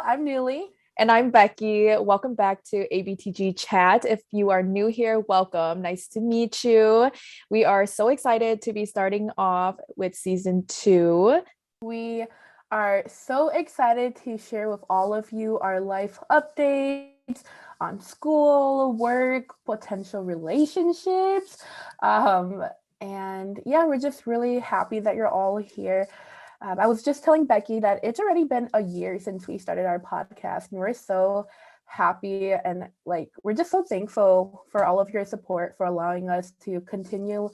I'm Nouly. And I'm Becky. Welcome back to ABTG Chat. If you are new here, welcome. Nice to meet you. We are so excited to be starting off with season 2. We are so excited to share with all of you our life updates on school, work, potential relationships. And yeah, we're just really happy that you're all here. I was just telling Becky that it's already been a year since we started our podcast, and we're so happy and we're just so thankful for all of your support for allowing us to continue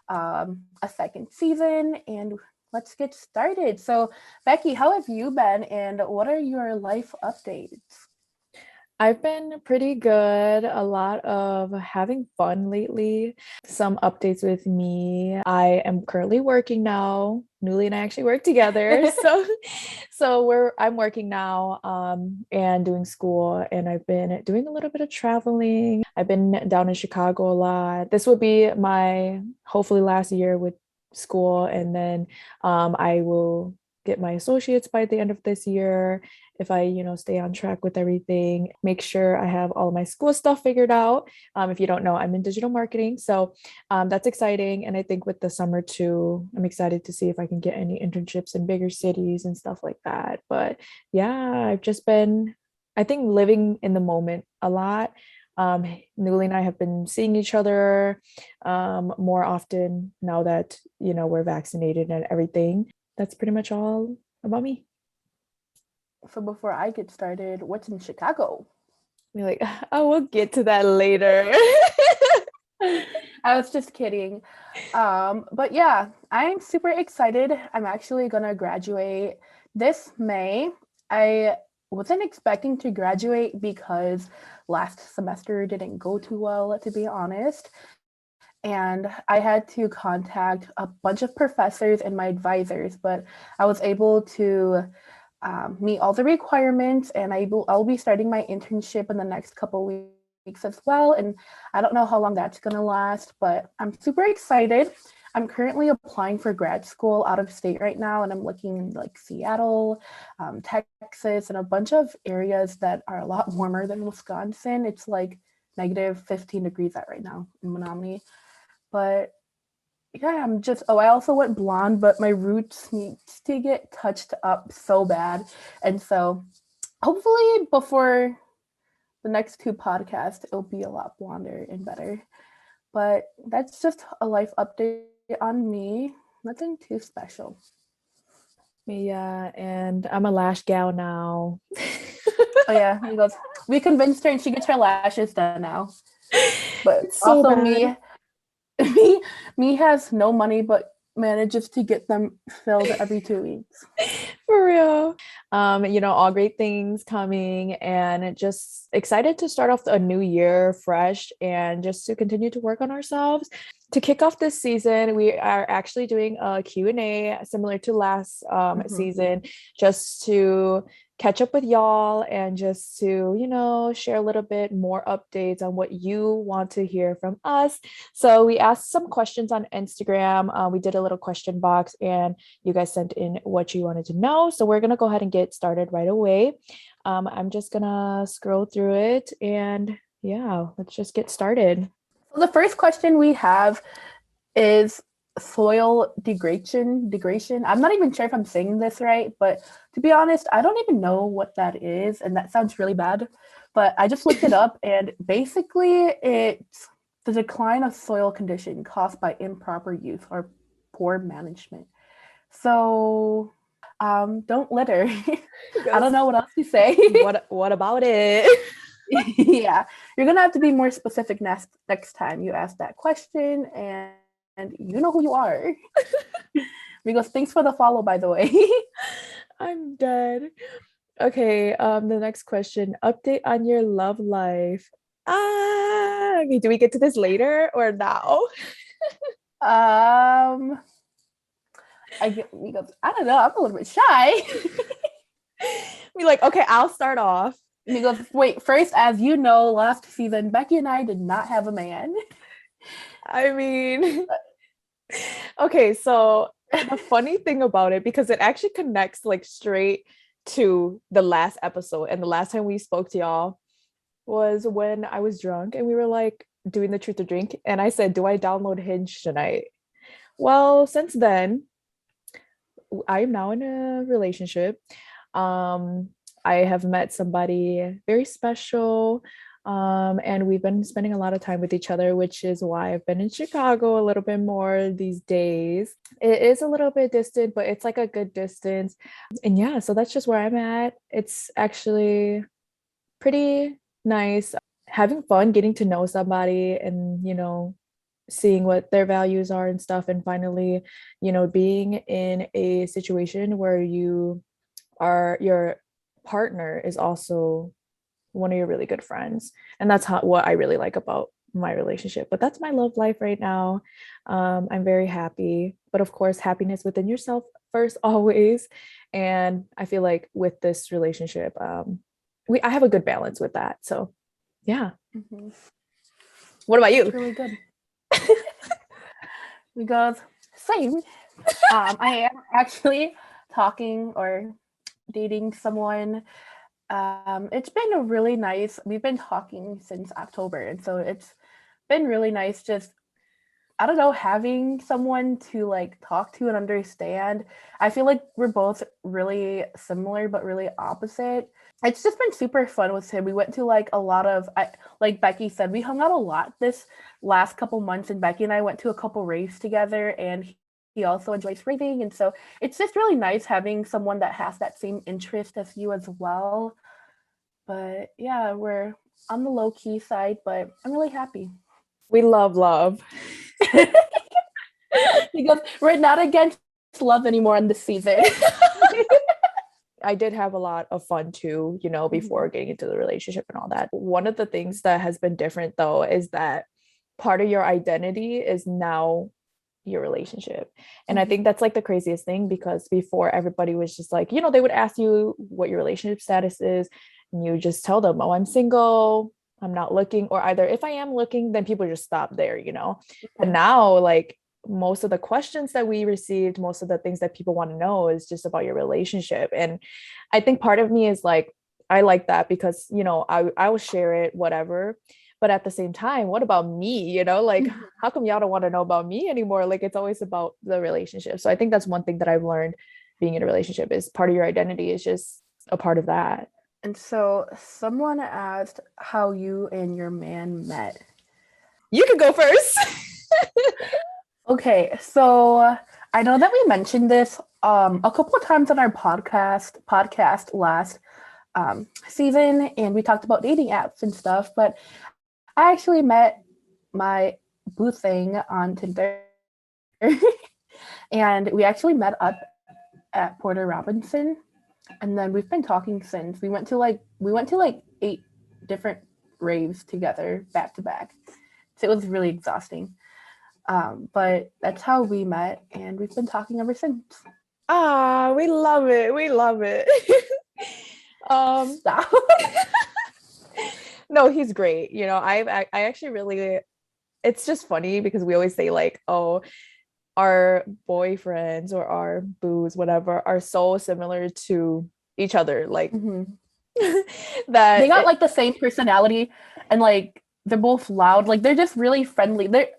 a second season. And let's get started. So, Becky, how have you been, and what are your life updates? I've been pretty good. A lot of having fun lately. Some updates with me. I am currently working now. Nouly and I actually work together. I'm working now and doing school, and I've been doing a little bit of traveling. I've been down in Chicago a lot. This will be my hopefully last year with school, and then I will get my associates by the end of this year if I, stay on track with everything, make sure I have all of my school stuff figured out. If you don't know, I'm in digital marketing. So that's exciting. And I think with the summer too, I'm excited to see if I can get any internships in bigger cities and stuff like that. But yeah, I've just been, I think, living in the moment a lot. Nouly and I have been seeing each other more often now that, we're vaccinated and everything. That's pretty much all about me. So before I get started, what's in Chicago? We're like, oh, we'll get to that later. I was just kidding. But yeah, I'm super excited. I'm actually gonna graduate this May. I wasn't expecting to graduate because last semester didn't go too well, to be honest. And I had to contact a bunch of professors and my advisors, but I was able to meet all the requirements, and I'll be starting my internship in the next couple weeks as well. And I don't know how long that's gonna last, but I'm super excited. I'm currently applying for grad school out of state right now, and I'm looking in Seattle, Texas, and a bunch of areas that are a lot warmer than Wisconsin. It's like negative 15 degrees out right now in Menominee. But yeah, I also went blonde, but my roots need to get touched up so bad. And so hopefully before the next 2 podcasts, it'll be a lot blonder and better. But that's just a life update on me. Nothing too special. Yeah, and I'm a lash gal now. Oh yeah, he goes, we convinced her and she gets her lashes done now. But it's so also bad. me has no money but manages to get them filled every 2 weeks. For real. All great things coming, and just excited to start off a new year fresh and just to continue to work on ourselves. To kick off this season, we are actually doing a Q&A similar to last season, just to catch up with y'all and just to, share a little bit more updates on what you want to hear from us. So we asked some questions on Instagram. We did a little question box, and you guys sent in what you wanted to know. So we're going to go ahead and get started right away. I'm just going to scroll through it, and yeah, let's just get started. So the first question we have is soil degradation. I'm not even sure if I'm saying this right, but to be honest, I don't even know what that is, and that sounds really bad. But I just looked it up, and basically it's the decline of soil condition caused by improper use or poor management. So don't litter. I don't know what else to say. What about it? Yeah, you're gonna have to be more specific next time you ask that question, and you know who you are. Because thanks for the follow, by the way. I'm dead. Okay, the next question. Update on your love life. Do we get to this later or now? I don't know, I'm a little bit shy. Be like, okay, I'll start off. And he goes, wait, first, as you know, last season, Becky and I did not have a man. I mean, okay, so the funny thing about it, because it actually connects straight to the last episode. And the last time we spoke to y'all was when I was drunk and we were like doing the truth or drink. And I said, do I download Hinge tonight? Well, since then, I am now in a relationship. I have met somebody very special. And we've been spending a lot of time with each other, which is why I've been in Chicago a little bit more these days. It is a little bit distant, but it's like a good distance. And yeah, so that's just where I'm at. It's actually pretty nice having fun getting to know somebody and, seeing what their values are and stuff. And finally, being in a situation where your partner is also one of your really good friends. And that's what I really like about my relationship. But that's my love life right now. I'm very happy, but of course, happiness within yourself first, always. And I feel like with this relationship, I have a good balance with that. So yeah. Mm-hmm. What about you? It's really good. Because same. I am actually talking or dating someone. It's been a really nice, we've been talking since October, and so it's been really nice just, I don't know, having someone to like talk to and understand. I feel like we're both really similar but really opposite. It's just been super fun with him. We went to like a lot of, like Becky said, we hung out a lot this last couple months, and Becky and I went to a couple raves together, and he also enjoys raving. And so it's just really nice having someone that has that same interest as you as well. But yeah, we're on the low key side, but I'm really happy. We love. Because we're not against love anymore in this season. I did have a lot of fun too, before getting into the relationship and all that. One of the things that has been different though is that part of your identity is now your relationship. And I think that's like the craziest thing, because before everybody was just like, they would ask you what your relationship status is, and you just tell them, oh, I'm single, I'm not looking, or either if I am looking, then people just stop there, But now, like, most of the questions that we received, most of the things that people want to know is just about your relationship. And I think part of me is like, I like that because, I will share it, whatever. But at the same time, what about me? Like, how come y'all don't want to know about me anymore? Like, it's always about the relationship. So I think that's one thing that I've learned being in a relationship is part of your identity is just a part of that. And so someone asked how you and your man met. You can go first. Okay, so I know that we mentioned this a couple of times on our podcast last season, and we talked about dating apps and stuff, but I actually met my boo thing on Tinder. And we actually met up at Porter Robinson, and then we've been talking since. We went to like 8 different raves together back to back. So it was really exhausting. But that's how we met, and we've been talking ever since. We love it. Stop. No, he's great. I actually really, it's just funny because we always say like, oh, our boyfriends or our boos, whatever, are so similar to each other. Like that they got like the same personality, and like they're both loud. Like they're just really friendly. They're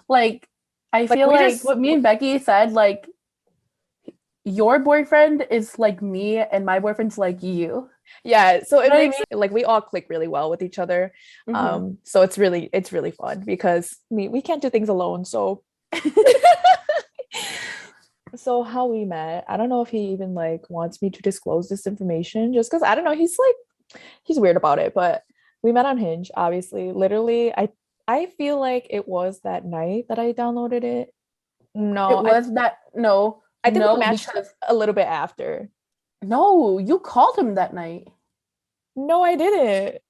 like, I feel like what me and Becky said, like, your boyfriend is like me and my boyfriend's like you. Yeah, so it makes like we all click really well with each other. So it's really fun because we can't do things alone. So so how we met, I don't know if he even like wants me to disclose this information, just because I don't know, he's weird about it. But we met on Hinge, obviously. Literally, I feel like it was that night that I downloaded it. No, I think we matched a little bit after. No, you called him that night. No, I didn't.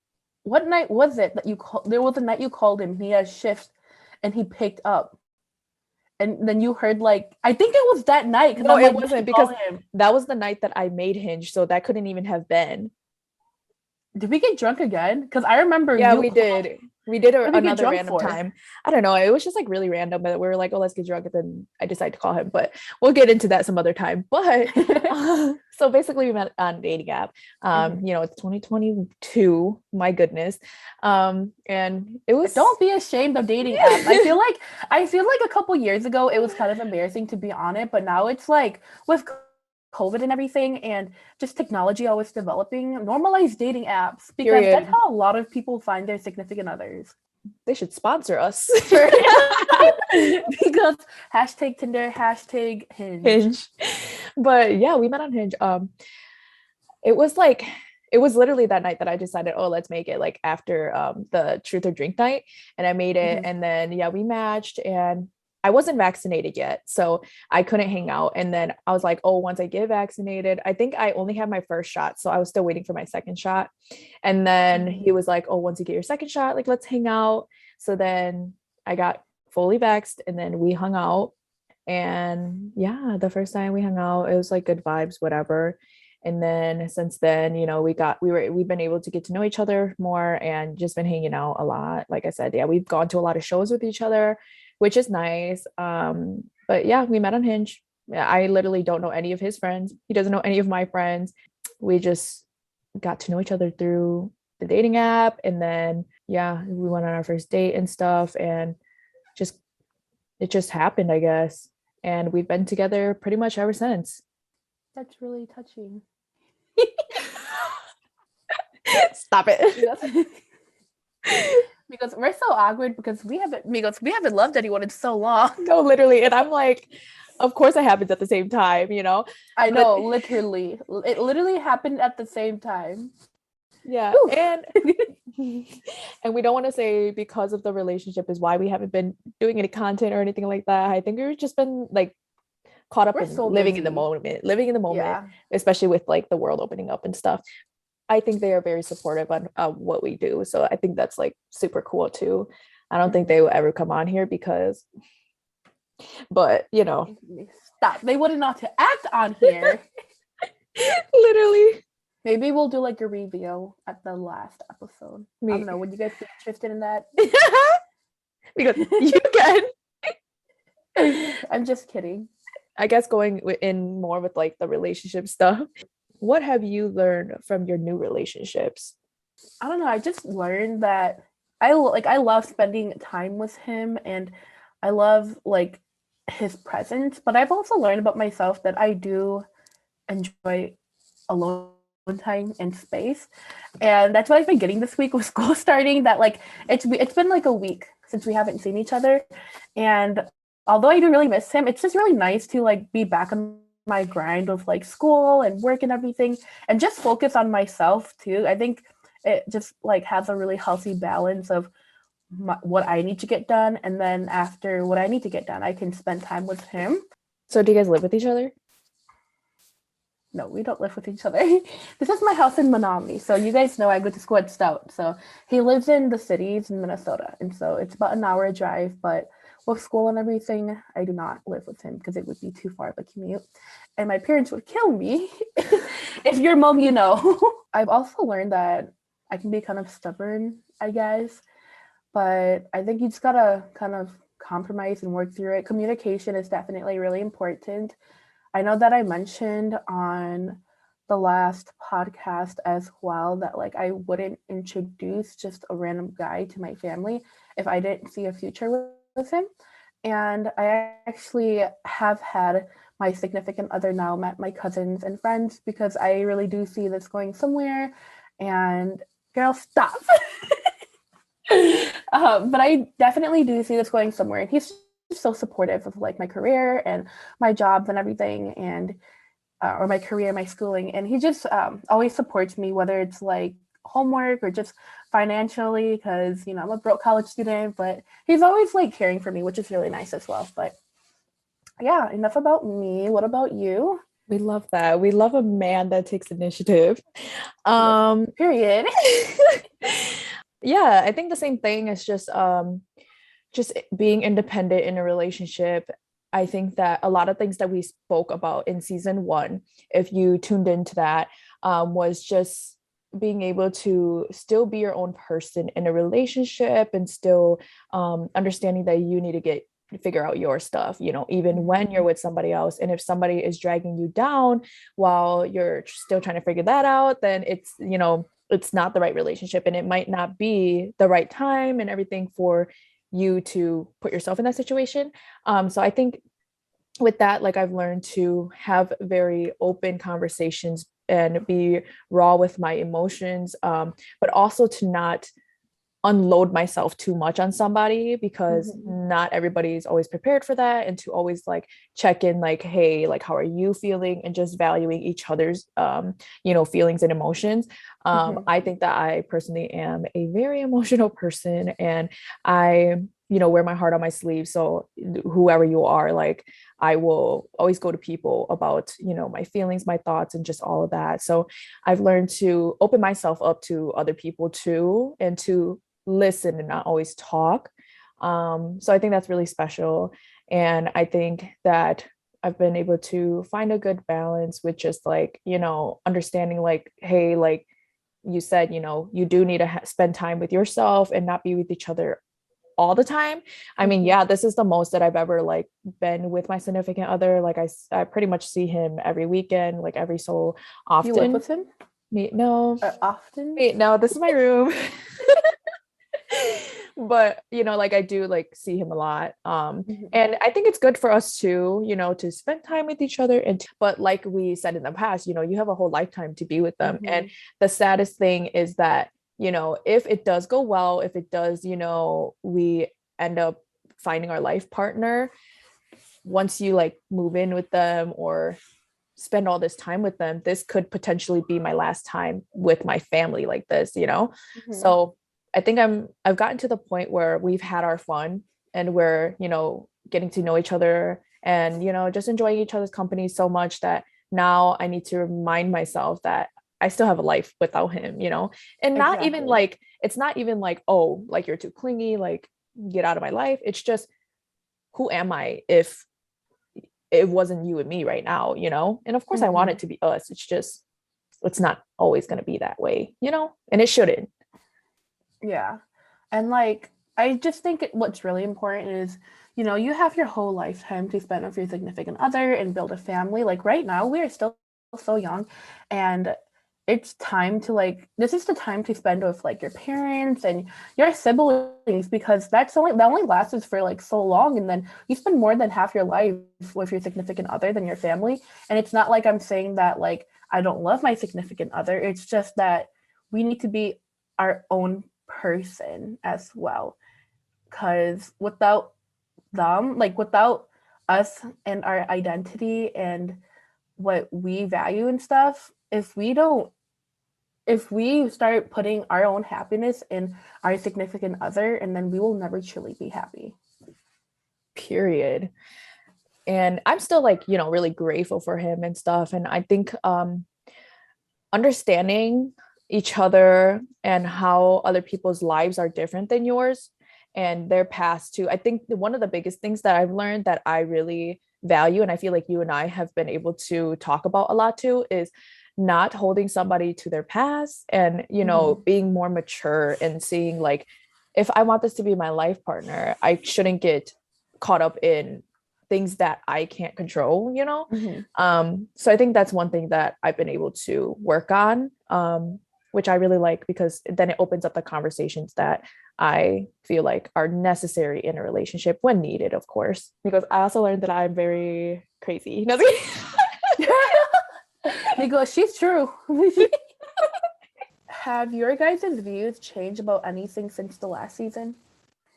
What night was it that you called? There was a night you called him. He had shifts, and he picked up. And then you heard like, I think it was that night. No, it wasn't, because that was the night that I made Hinge, so that couldn't even have been. Did we get drunk again? Because I remember. Yeah, we did. We did What did you get another drunk random for? time. I don't know. It was just like really random, but we were like, oh, let's get drunk. And then I decided to call him, but we'll get into that some other time. But so basically we met on a dating app. Mhm. It's 2022. My goodness. And it was Don't be ashamed of dating apps. I feel like a couple years ago it was kind of embarrassing to be on it, but now it's like with COVID and everything and just technology always developing, normalize dating apps because that's period. how a lot of people find their significant others. They should sponsor us. Because hashtag Tinder, hashtag Hinge. Hinge. But yeah, we met on Hinge. It was like it was literally that night that I decided, oh, let's make it like after the truth or drink night. And I made it. Mhm. And then yeah, we matched and I wasn't vaccinated yet. So I couldn't hang out. And then I was like, oh, once I get vaccinated, I think I only had my first shot. So I was still waiting for my second shot. And then Mhm. he was like, oh, once you get your second shot, like let's hang out. So then I got fully vaxxed and then we hung out. And yeah, the first time we hung out, it was like good vibes, whatever. And then since then, we've been able to get to know each other more and just been hanging out a lot. Like I said, yeah, we've gone to a lot of shows with each other, which is nice. But yeah, we met on Hinge. Yeah, I literally don't know any of his friends. He doesn't know any of my friends. We just got to know each other through the dating app. And then yeah, we went on our first date and stuff. And just it just happened, I guess. And we've been together pretty much ever since. That's really touching. Stop it. Because, because we're so awkward because we haven't loved anyone in so long. No, literally. And I'm like, of course it happens at the same time. I But know, literally. It literally happened at the same time. yeah. Whew. And we don't want to say because of the relationship is why we haven't been doing any content or anything like that. I think we've just been like caught up We're in so busy. living in the moment, Yeah. especially with like the world opening up and stuff. I think they are very supportive on what we do. So I think that's like super cool too. I don't think Mhm. they will ever come on here but Stop. They wouldn't not to act on here. literally. Maybe we'll do like a review at the last episode. I don't know. Would you guys be interested in that? Because you can. I'm just kidding. I guess going in more with like the relationship stuff. What have you learned from your new relationships? I don't know. I just learned that I love spending time with him and I love like his presence, but I've also learned about myself that I do enjoy alone time and space. And that's what I've been getting this week with school starting that like it's been like a week since we haven't seen each other. And although I do really miss him, it's just really nice to like be back on my grind of like school and work and everything and just focus on myself too. I think it just like has a really healthy balance of what I need to get done, and then after what I need to get done, I can spend time with him. So do you guys live with each other? No, we don't live with each other. This is my house in Menominee. So you guys know I go to school at Stout. So he lives in the cities in Minnesota. And so it's about an hour drive. But with school and everything, I do not live with him because it would be too far of a commute. And my parents would kill me. If you're mom, you know. I've also learned that I can be kind of stubborn, I guess. But I think you just gotta kind of compromise and work through it. Communication is definitely really important. I know that I mentioned on the last podcast as well that like I wouldn't introduce just a random guy to my family if I didn't see a future with him. And I actually have had my significant other now met my cousins and friends because I really do see this going somewhere. And girl, stop. But I definitely do see this going somewhere. And he's so supportive of like my career and my jobs and everything, and or my career, my schooling, and he just always supports me, whether it's like homework or just financially, because I'm a broke college student. But he's always like caring for me, which is really nice as well. But yeah, enough about me. What about you? We love that. We love a man that takes initiative. Period. Yeah, I think the same thing is just being independent in a relationship. I think that a lot of things that we spoke about in season 1, if you tuned into that, was just being able to still be your own person in a relationship and still understanding that you need to figure out your stuff, you know, even when you're with somebody else. And if somebody is dragging you down while you're still trying to figure that out, then it's, you know, it's not the right relationship, and it might not be the right time and everything for you to put yourself in that situation. So I think with that, like, I've learned to have very open conversations and be raw with my emotions, but also to not unload myself too much on somebody, because Mm-hmm. not everybody is always prepared for that, and to always like check in, like, hey, like, how are you feeling, and just valuing each other's you know, feelings and emotions. Mm-hmm. I think that I personally am a very emotional person, and I, you know, wear my heart on my sleeve. So whoever you are, like, I will always go to people about, you know, my feelings, my thoughts, and just all of that. So I've learned to open myself up to other people too, and to listen and not always talk. So I think that's really special. And I think that I've been able to find a good balance with just, like, you know, understanding, like, hey, like you said, you know, you do need to spend time with yourself and not be with each other all the time. I mean, Mm-hmm. yeah, this is the most that I've ever like been with my significant other. Like, I pretty much see him every weekend, like every so Do you live often. with him Me, no, often? wait, no, this is my room. But you know, like, I do like see him a lot, Mm-hmm. and I think it's good for us to, you know, to spend time with each other. And but like we said in the past, you know, you have a whole lifetime to be with them. And Mm-hmm. the saddest thing is that, you know, if it does go well, if it does, you know, we end up finding our life partner, once you like move in with them or spend all this time with them, this could potentially be my last time with my family like this, you know? Mm-hmm. So I think I've gotten to the point where we've had our fun, and we're, you know, getting to know each other, and, you know, just enjoying each other's company so much that now I need to remind myself that I still have a life without him, you know? And not even Exactly. like, it's not even like, oh, like, you're too clingy, like, get out of my life. It's just, who am I if it wasn't you and me right now, you know? And of course I want Mm-hmm. it to be us. It's just, it's not always going to be that way, you know? And it shouldn't. Yeah. And like, I just think what's really important is, you know, you have your whole lifetime to spend with your significant other and build a family. Like right now, we are still so young, and it's time to like, this is the time to spend with like your parents and your siblings, because that only lasts for like so long. And then you spend more than half your life with your significant other than your family. And it's not like I'm saying that like I don't love my significant other. It's just that we need to be our own person as well, because without them, like without us and our identity and what we value and stuff, if we start putting our own happiness in our significant other, and then we will never truly be happy. Period. And I'm still like, you know, really grateful for him and stuff. And I think understanding each other and how other people's lives are different than yours and their past too. I think one of the biggest things that I've learned that I really value, and I feel like you and I have been able to talk about a lot too, is not holding somebody to their past, and, you know, Mm-hmm. being more mature and seeing, like, if I want this to be my life partner, I shouldn't get caught up in things that I can't control, you know? Mm-hmm. So I think that's one thing that I've been able to work on, which I really like, because then it opens up the conversations that I feel like are necessary in a relationship when needed, of course. Because I also learned that I'm very crazy. Nicola, she's true. Have your guys' views changed about anything since the last season?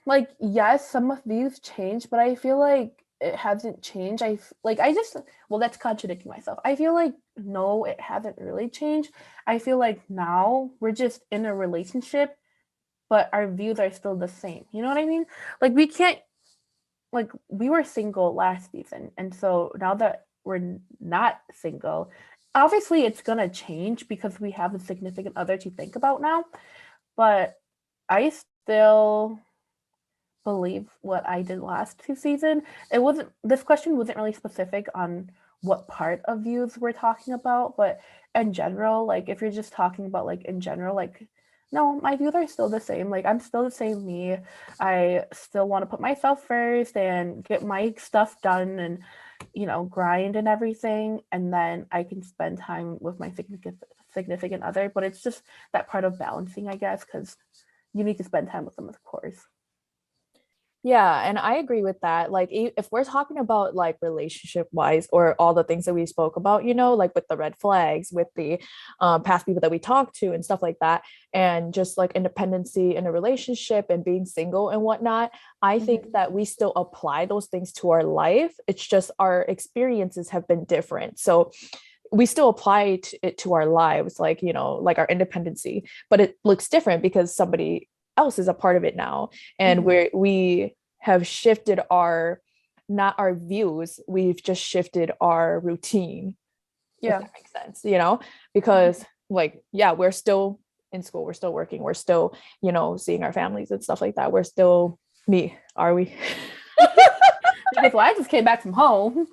Like, yes, some of views changed, but I feel like it hasn't changed. I just, well, that's contradicting myself. I feel like no, it hasn't really changed. I feel like now we're just in a relationship, but our views are still the same. You know what I mean? Like, we can't, like, we were single last season, and so now that we're not single, obviously it's gonna change because we have a significant other to think about now. But I still believe what I did last two season. It wasn't, this question wasn't really specific on what part of views we're talking about, but in general, like if you're just talking about like in general, like no, my views are still the same. Like I'm still the same me. I still want to put myself first and get my stuff done and grind and everything, and then I can spend time with my significant other. But it's just that part of balancing, I guess, because you need to spend time with them, of course. Yeah, and I agree with that. Like, if we're talking about like relationship wise or all the things that we spoke about, like with the red flags, with the past people that we talked to and stuff like that, and just like independency in a relationship and being single and whatnot, I think that we still apply those things to our life. It's just our experiences have been different. So we still apply it to our lives, like, like our independency, but it looks different because somebody else is a part of it now, and we have shifted not our views, we've just shifted our routine. If that makes sense, because like, yeah, we're still in school, we're still working, we're still seeing our families and stuff like that, we're still are we? Because I just came back from home.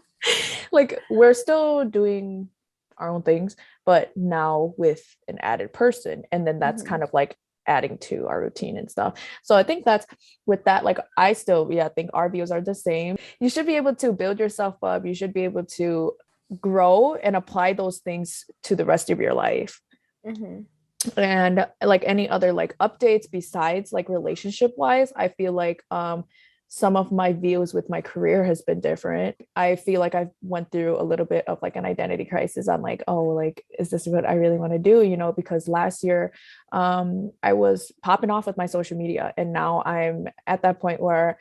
Like we're still doing our own things, but now with an added person, and then that's kind of like adding to our routine and stuff. So I think that's with that, like I still think our views are the same. You should be able to build yourself up, you should be able to grow and apply those things to the rest of your life. And like any other like updates besides like relationship wise, I feel like some of my views with my career has been different. I feel like I've went through a little bit of like an identity crisis. I'm like, oh, like, is this what I really want to do? Because last year I was popping off with my social media, and now I'm at that point where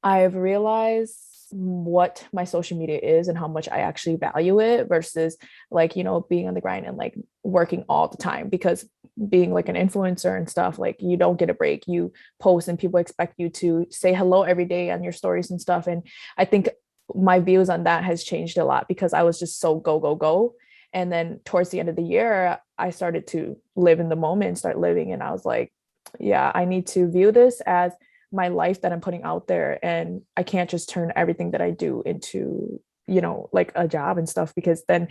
I've realized what my social media is and how much I actually value it versus like, being on the grind and like working all the time, because being like an influencer and stuff, like you don't get a break. You post and people expect you to say hello every day on your stories and stuff. And I think my views on that has changed a lot because I was just so go, go, go. And then towards the end of the year, I started to live in the moment and start living. And I was like, yeah, I need to view this as my life that I'm putting out there. And I can't just turn everything that I do into, like a job and stuff, because then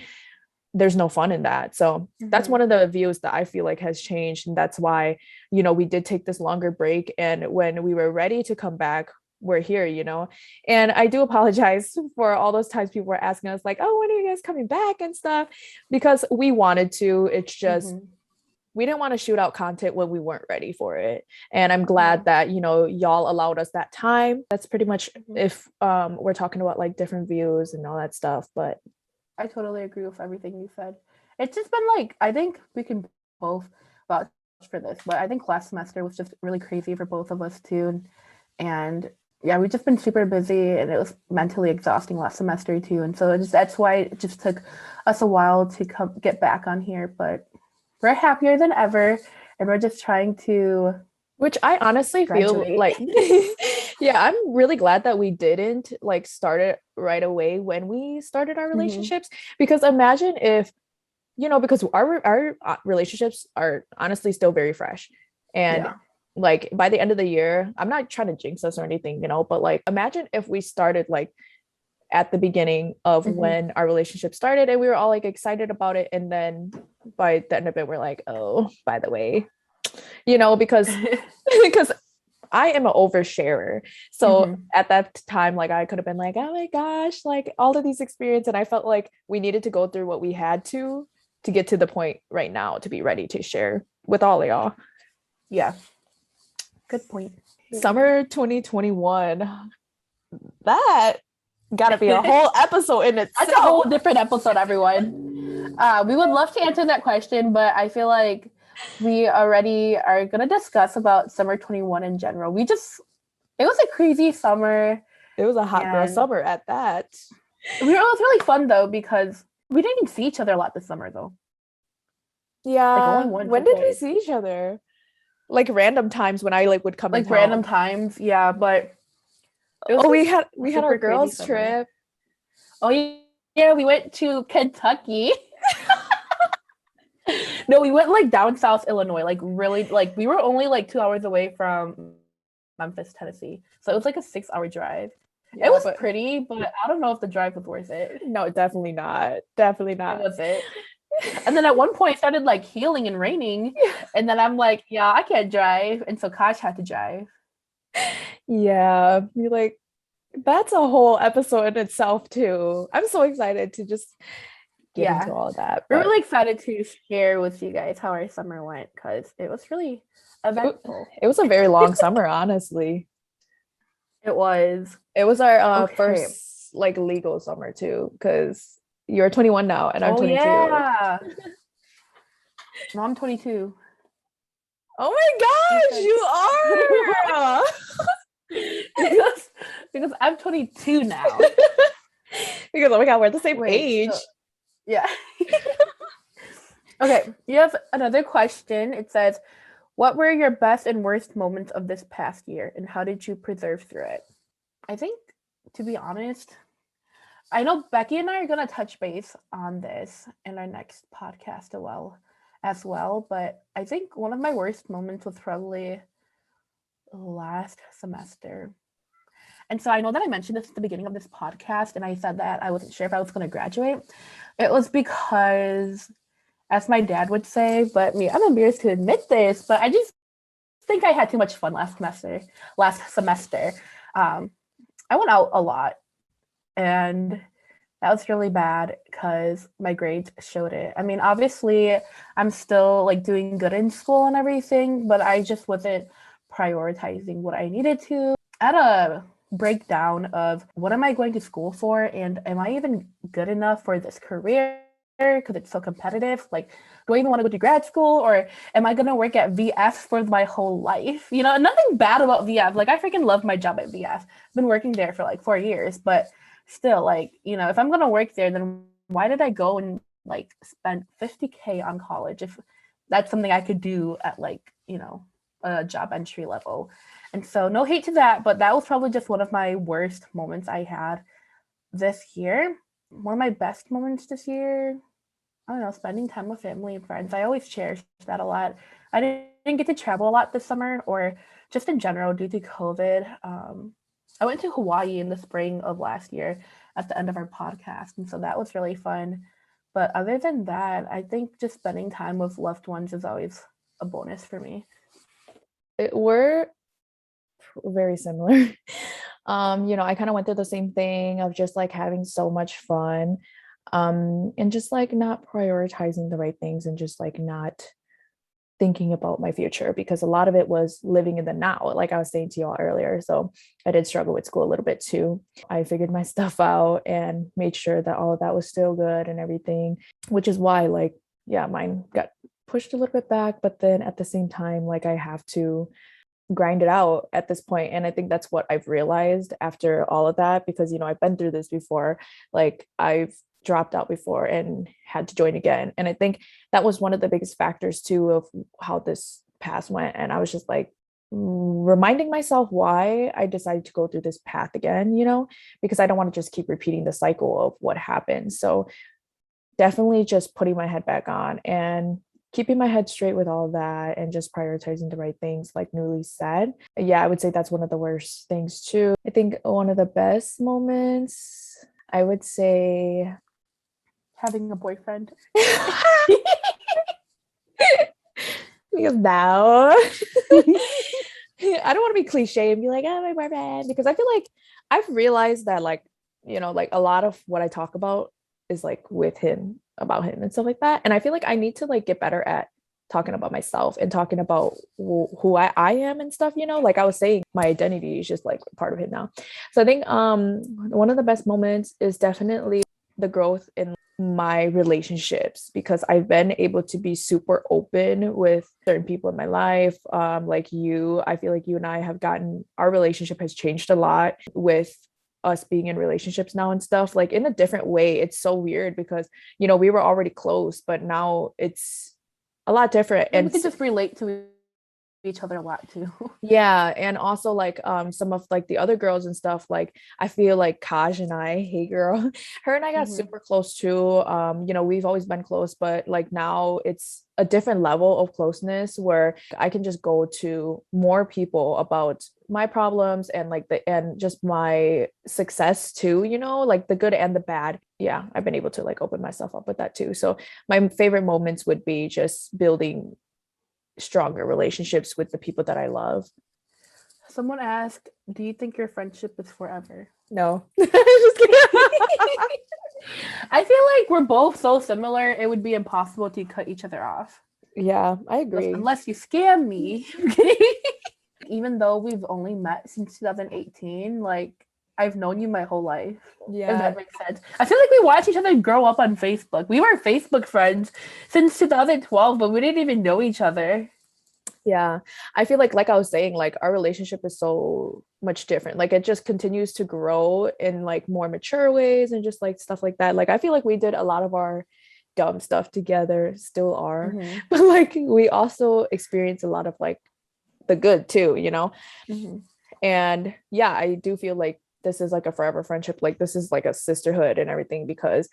there's no fun in that. So that's one of the views that I feel like has changed. And that's why, we did take this longer break. And when we were ready to come back, we're here, and I do apologize for all those times people were asking us like, oh, when are you guys coming back and stuff, because we wanted to. It's just, we didn't want to shoot out content when we weren't ready for it. And I'm glad that, y'all allowed us that time. That's pretty much if we're talking about like different views and all that stuff. But I totally agree with everything you said. It's just been like, I think we can both vouch for this, but I think last semester was just really crazy for both of us too. And yeah, we've just been super busy, and it was mentally exhausting last semester too. And so that's why it just took us a while to get back on here. But we're happier than ever, and we're just trying to, which I honestly feel like, yeah, I'm really glad that we didn't like start it right away when we started our relationships, because imagine if, because our relationships are honestly still very fresh. And like by the end of the year, I'm not trying to jinx us or anything, but like imagine if we started like at the beginning of when our relationship started and we were all like excited about it, and then by the end of it we're like, oh, by the way, because because I am an oversharer. So at that time, like I could have been like, oh my gosh, like all of these experiences, and I felt like we needed to go through what we had to get to the point right now to be ready to share with all of y'all. Yeah, good point. Summer 2021, that gotta be a whole episode in itself. That's a whole different episode, everyone. We would love to answer that question, but I feel like we already are going to discuss about summer 21 in general. It was a crazy summer. It was a hot girl summer at that. It was really fun though, because we didn't even see each other a lot this summer though. Yeah. Like only once. When did we see each other? Like random times when I like would come like random times. Yeah. But we had our girls trip. Oh yeah. We went to Kentucky. No, we went like down south Illinois, like really, like we were only like 2 hours away from Memphis, Tennessee. So it was like a 6-hour drive. It was but pretty, but I don't know if the drive was worth it. no, definitely not. Definitely It not. wasn't. And then at one point it started like healing and raining. And then I'm like, yeah, I can't drive. And so Kosh had to drive. Yeah, you like that's a whole episode in itself too. I'm so excited to just get into Yeah. all of that. We're But really excited to share with you guys how our summer went because it was really it, eventful. it was a very long summer, honestly. It was. It was our Okay. first like legal summer too, because you're 21 now and I'm Oh 22. yeah. No, I'm 22. Oh my Okay. gosh, because because I'm 22 now. you are! Because oh my god, we're the same Wait. age. Yeah. Okay. You have another question. It says, "What were your best and worst moments of this past year, and how did you preserve through it?" I think, to be honest, I know Becky and I are gonna touch base on this in our next podcast as well. But I think one of my worst moments was probably last semester. And so I know that I mentioned this at the beginning of this podcast, and I said that I wasn't sure if I was going to graduate. It was because, as my dad would say, but me, I'm embarrassed to admit this, but I just think I had too much fun last semester. I went out a lot, and that was really bad because my grades showed it. I mean, obviously, I'm still like doing good in school and everything, but I just wasn't prioritizing what I needed to. I had a breakdown of what am I going to school for and am I even good enough for this career because it's so competitive. Like, do I even want to go to grad school or am I going to work at VF for my whole life? You know, nothing bad about VF. Like, I freaking love my job at VF. I've been working there for like 4 years, but still, like, you know, if I'm going to work there, then why did I go and like spend 50K on college if that's something I could do at like, you know, a job entry level? And so, no hate to that, but that was probably just one of my worst moments I had this year. One of my best moments this year, I don't know, spending time with family and friends. I always cherish that a lot. I didn't get to travel a lot this summer or just in general due to COVID. I went to Hawaii in the spring of last year at the end of our podcast. And so that was really fun. But other than that, I think just spending time with loved ones is always a bonus for me. We're very similar. I kind of went through the same thing of just like having so much fun, and just like not prioritizing the right things and just like not thinking about my future because a lot of it was living in the now, like I was saying to y'all earlier. So I did struggle with school a little bit too. I figured my stuff out and made sure that all of that was still good and everything, which is why like, yeah, mine got pushed a little bit back, but then at the same time, like I have to grind it out at this point. And I think that's what I've realized after all of that, because, I've been through this before. Like I've dropped out before and had to join again. And I think that was one of the biggest factors too of how this pass went. And I was just like reminding myself why I decided to go through this path again, because I don't want to just keep repeating the cycle of what happened. So definitely just putting my head back on and keeping my head straight with all that and just prioritizing the right things, like Nouly said. Yeah, I would say that's one of the worst things too. I think one of the best moments, I would say Having a boyfriend. because now I don't want to be cliche and be like, oh, my boyfriend, because I feel like I've realized that like, like a lot of what I talk about is like with him, about him and stuff like that. And I feel like I need to like get better at talking about myself and talking about who I am and stuff, like I was saying, my identity is just like part of it now. So I think one of the best moments is definitely the growth in my relationships, because I've been able to be super open with certain people in my life. Like you, I feel like you and I have gotten, our relationship has changed a lot with us being in relationships now and stuff, like in a different way. It's so weird because, we were already close, but now it's a lot different. And And we could just relate to each other a lot too. Yeah, and also like some of like the other girls and stuff, like I feel like Kaj and I, hey girl, her and I got Mhm. super close too. We've always been close, but like now it's a different level of closeness where I can just go to more people about my problems and like the and just my success too, like the good and the bad. Yeah, I've been able to like open myself up with that too. So my favorite moments would be just building stronger relationships with the people that I love. Someone asked, "Do you think your friendship is forever?" No. Just kidding. I feel like we're both so similar. It would be impossible to cut each other off. Yeah, I agree. Unless you scam me. Even though we've only met since 2018, like I've known you my whole life. If Yeah. that makes sense. I feel like we watched each other grow up on Facebook. We were Facebook friends since 2012, but we didn't even know each other. Yeah. I feel like I was saying, like our relationship is so much different. Like it just continues to grow in like more mature ways and just like stuff like that. Like I feel like we did a lot of our dumb stuff together, still are. Mm-hmm. But like we also experience a lot of like the good too. Mm-hmm. And yeah, I do feel like this is like a forever friendship. Like this is like a sisterhood and everything because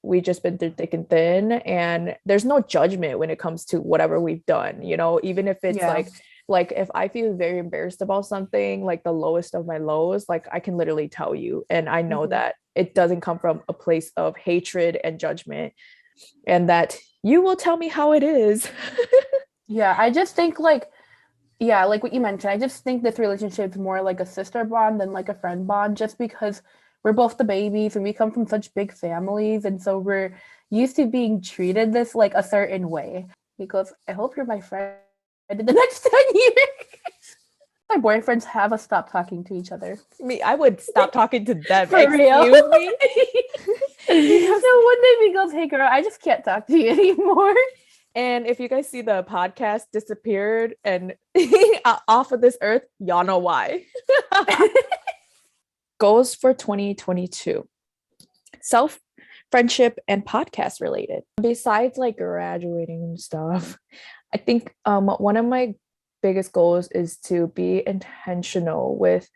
we just been through thick and thin, and there's no judgment when it comes to whatever we've done, even if it's Yeah. like if I feel very embarrassed about something, like the lowest of my lows, like I can literally tell you, and I know Mm-hmm. that it doesn't come from a place of hatred and judgment, and that you will tell me how it is. Yeah. I just think like yeah, like what you mentioned, I just think this relationship is more like a sister bond than like a friend bond, just because we're both the babies and we come from such big families. And so we're used to being treated this like a certain way. Because I hope you're my friend in the next 10 years. My boyfriends have us stop talking to each other. Me, I would stop talking to them. For real. Excuse me. Yes. So one day he goes, "Hey girl, I just can't talk to you anymore." And if you guys see the podcast disappeared and off of this earth, y'all know why. Goals for 2022: self, friendship, and podcast related. Besides like graduating and stuff, I think one of my biggest goals is to be intentional with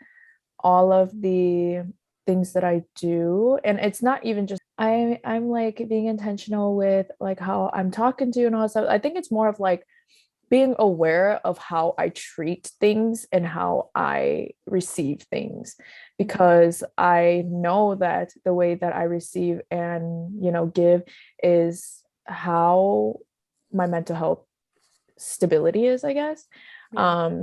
all of the things that I do. And it's not even just I'm like being intentional with like how I'm talking to you and all that stuff. I think it's more of like being aware of how I treat things and how I receive things, because I know that the way that I receive and give is how my mental health stability is, I guess.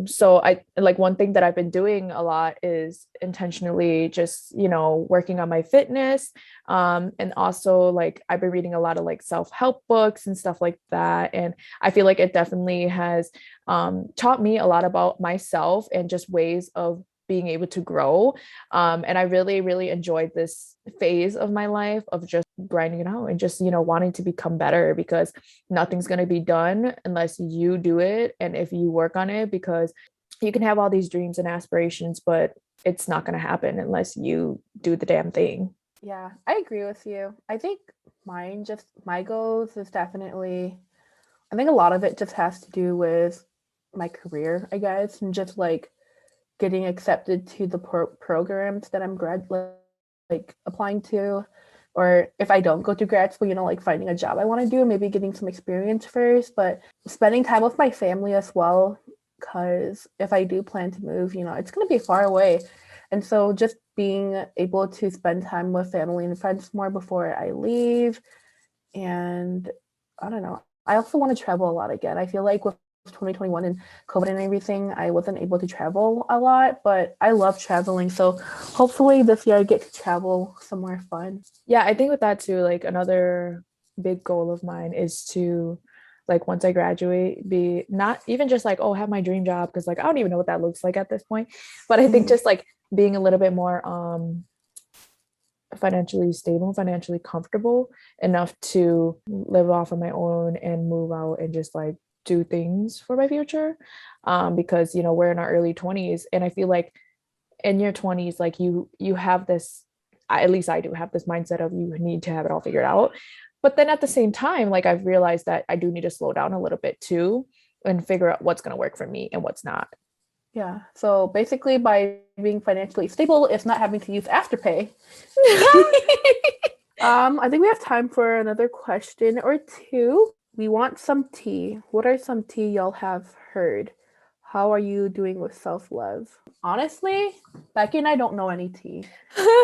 So I like one thing that I've been doing a lot is intentionally just working on my fitness, and also like I've been reading a lot of like self-help books and stuff like that, and I feel like it definitely has taught me a lot about myself and just ways of being able to grow. And I really, really enjoyed this phase of my life of just grinding it out and just, wanting to become better, because nothing's going to be done unless you do it. And if you work on it, because you can have all these dreams and aspirations, but it's not going to happen unless you do the damn thing. Yeah, I agree with you. I think my goals is definitely, I think a lot of it just has to do with my career, I guess, and just like getting accepted to the programs that I'm like applying to, or if I don't go to grad school, like finding a job I want to do, maybe getting some experience first, but spending time with my family as well, because if I do plan to move, it's going to be far away. And so just being able to spend time with family and friends more before I leave. And I don't know. I also want to travel a lot again. I feel like with 2021 and COVID and everything, I wasn't able to travel a lot, but I love traveling. So hopefully this year I get to travel somewhere fun. Yeah, I think with that too, like another big goal of mine is to, like, once I graduate, be not even just like, oh, have my dream job, because like I don't even know what that looks like at this point. But I think just like being a little bit more financially stable, financially comfortable enough to live off of my own and move out and just like do things for my future. Because we're in our early 20s, and I feel like in your 20s, like you have this, at least I do have this mindset of you need to have it all figured out. But then at the same time, like I've realized that I do need to slow down a little bit too, and figure out what's going to work for me and what's not. Yeah. So basically, by being financially stable, it's not having to use Afterpay. I think we have time for another question or two. We want some tea. What are some tea y'all have heard? How are you doing with self-love? Honestly, Becky and I don't know any tea.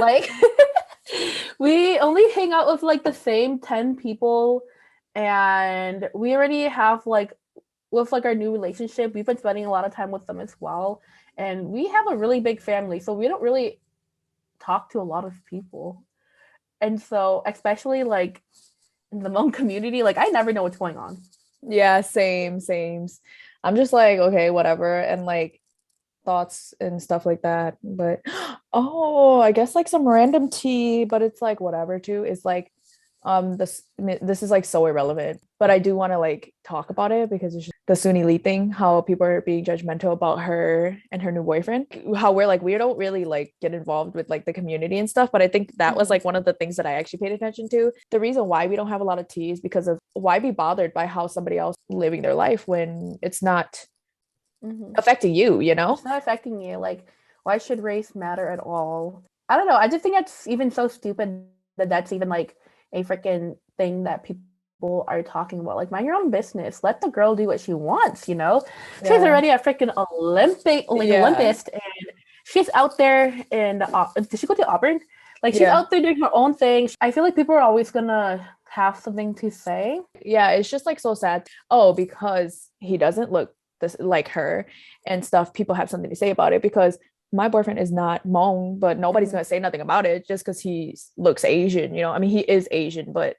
Like, we only hang out with like the same 10 people, and we already have like, with like our new relationship, we've been spending a lot of time with them as well. And we have a really big family, so we don't really talk to a lot of people. And so, especially like in the Hmong community, like I never know what's going on. Yeah, same. I'm just like, okay, whatever. And like thoughts and stuff like that. But oh, I guess like some random tea, but it's like whatever too. Is like this is like so irrelevant, but I do want to like talk about it because it's just the Suni Lee thing, how people are being judgmental about her and her new boyfriend, how we're like we don't really like get involved with like the community and stuff, but I think that was like one of the things that I actually paid attention to. The reason why we don't have a lot of tea is because of why be bothered by how somebody else living their life when it's not affecting you, you know? It's not affecting you. Like, why should race matter at all? I don't know. I just think that's even so stupid that that's even like a freaking thing that people are talking about. Like, mind your own business. Let the girl do what she wants, you know? She's already a freaking Olympist, and she's out there and did she go to Auburn? Like, she's out there doing her own thing. I feel like people are always gonna have something to say. Yeah, it's just like so sad. Oh, because he doesn't look this like her and stuff, people have something to say about it because my boyfriend is not Hmong, but nobody's gonna say nothing about it just because he looks Asian, you know. I mean, he is Asian, but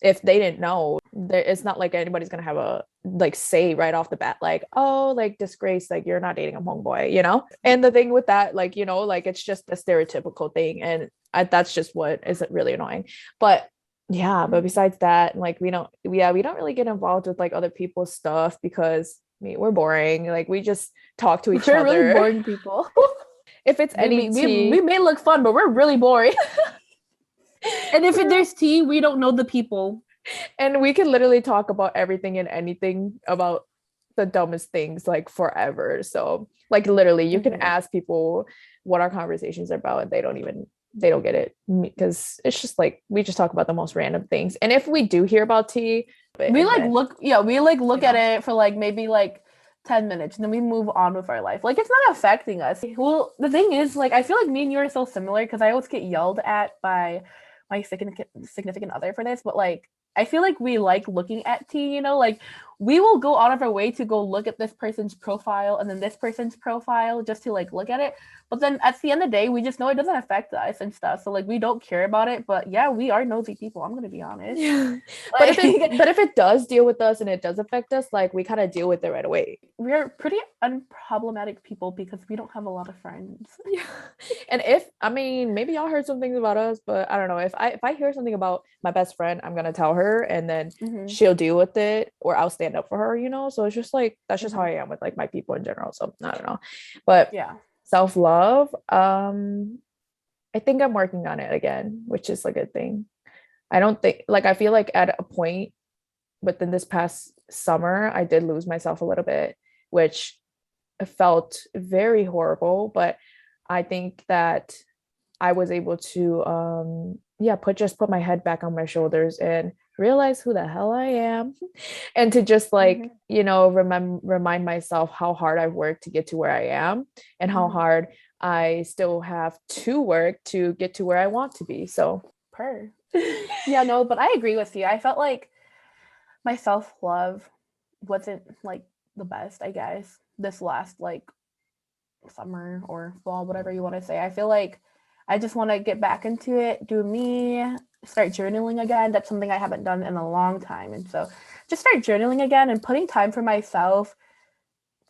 if they didn't know, it's not like anybody's gonna have a like say right off the bat, like, oh, like disgrace, like you're not dating a Hmong boy, you know. And the thing with that, like, you know, like it's just a stereotypical thing, and that's just what is really annoying. But yeah, but besides that, like we don't really get involved with like other people's stuff because we're boring. Like we just talk to each other. We're really boring people. If it's any tea, we may look fun, but we're really boring. And if there's tea, we don't know the people. And we can literally talk about everything and anything about the dumbest things like forever. So like literally you can ask people what our conversations are about and they don't get it because it's just like we just talk about the most random things. And if we do hear about tea, we look at it for like maybe like 10 minutes and then we move on with our life. Like it's not affecting us. Well, the thing is, like I feel like me and you are so similar because I always get yelled at by my significant other for this, but like I feel like we like looking at tea, you know, like we will go out of our way to go look at this person's profile and then this person's profile just to like look at it. But then at the end of the day, we just know it doesn't affect us and stuff. So like we don't care about it. But yeah, we are nosy people. I'm gonna be honest. Yeah. But if it does deal with us and it does affect us, like we kind of deal with it right away. We're pretty unproblematic people because we don't have a lot of friends. Yeah. And maybe y'all heard some things about us, but I don't know. If I hear something about my best friend, I'm gonna tell her and then she'll deal with it or I'll stand up for her, you know. So it's just like that's just how I am with like my people in general. So I don't know. But yeah. Self-love, I think I'm working on it again, which is a good thing. I don't think like I feel like at a point within this past summer I did lose myself a little bit, which felt very horrible, but I think that I was able to put my head back on my shoulders and realize who the hell I am and to just like you know remind myself how hard I've worked to get to where I am and how hard I still have to work to get to where I want to be. So yeah, no, but I agree with you. I felt like my self-love wasn't like the best, I guess, this last like summer or fall, whatever you want to say. I feel like I just want to get back into it, do me, start journaling again. That's something I haven't done in a long time. And so just start journaling again and putting time for myself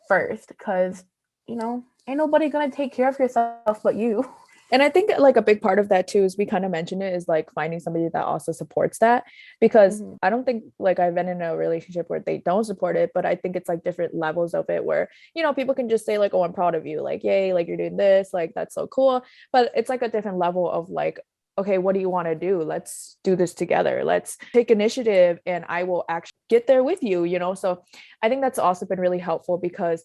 first because, you know, ain't nobody going to take care of yourself but you. And I think like a big part of that too is we kind of mentioned it is like finding somebody that also supports that because I don't think like I've been in a relationship where they don't support it, but I think it's like different levels of it where, you know, people can just say like, oh, I'm proud of you. Like, yay, like you're doing this, like, that's so cool. But it's like a different level of like okay, what do you want to do? Let's do this together. Let's take initiative and I will actually get there with you, you know? So I think that's also been really helpful because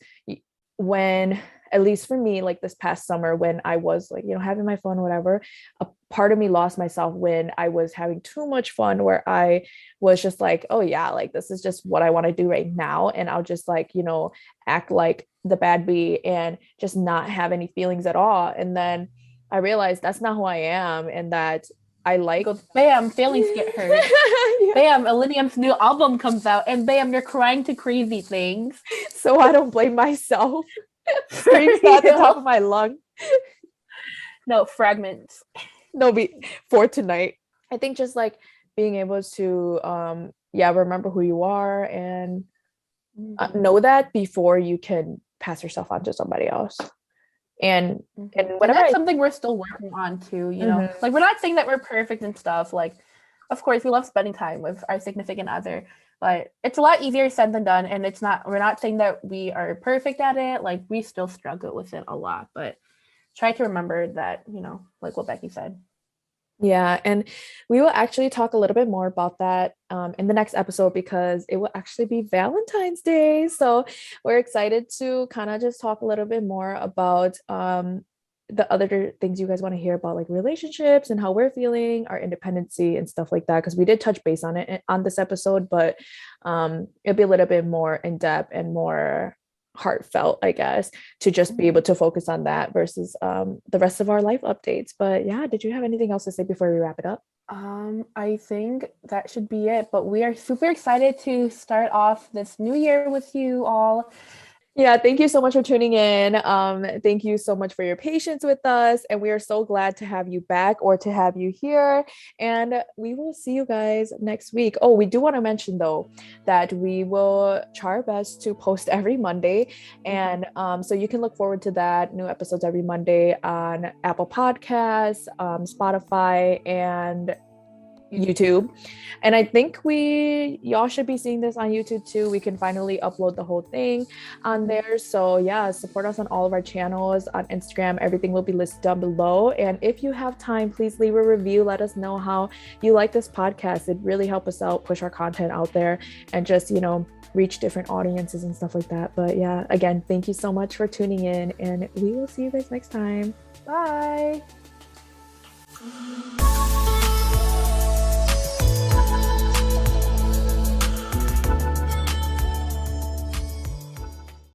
when, at least for me, like this past summer, when I was like, you know, having my fun, whatever, a part of me lost myself when I was having too much fun, where I was just like, oh yeah, like this is just what I want to do right now. And I'll just like, you know, act like the bad bee and just not have any feelings at all. And then I realized that's not who I am, and that I like Goes, bam, feelings get hurt. Yeah. Bam, Illenium's new album comes out, and bam, you're crying to crazy things. So I don't blame myself. Screams at the top of my lung. No, fragments. No, for tonight. I think just like being able to remember who you are and know that before you can pass yourself on to somebody else. And whatever, that's something we're still working on too, you know. Like, we're not saying that we're perfect and stuff. Like, of course we love spending time with our significant other, but it's a lot easier said than done. And we're not saying that we are perfect at it. Like, we still struggle with it a lot, but try to remember that, you know, like what Becky said. Yeah, and we will actually talk a little bit more about that in the next episode, because it will actually be Valentine's Day. So we're excited to kind of just talk a little bit more about the other things you guys want to hear about, like relationships and how we're feeling, our independency and stuff like that, because we did touch base on it on this episode, but it'll be a little bit more in depth and more heartfelt, I guess, to just be able to focus on that versus the rest of our life updates. But yeah, did you have anything else to say before we wrap it up? I think that should be it, but we are super excited to start off this new year with you all. Yeah, thank you so much for tuning in. Thank you so much for your patience with us. And we are so glad to have you back, or to have you here. And we will see you guys next week. Oh, we do want to mention though, that we will try our best to post every Monday. And so you can look forward to that, new episodes every Monday on Apple Podcasts, Spotify, and YouTube. And I think y'all should be seeing this on YouTube too. We can finally upload the whole thing on there. So yeah, support us on all of our channels on Instagram. Everything will be listed down below. And if you have time, please leave a review. Let us know how you like this podcast. It really helps us out, push our content out there, and just, you know, reach different audiences and stuff like that. But yeah, again, thank you so much for tuning in, and we will see you guys next time. Bye.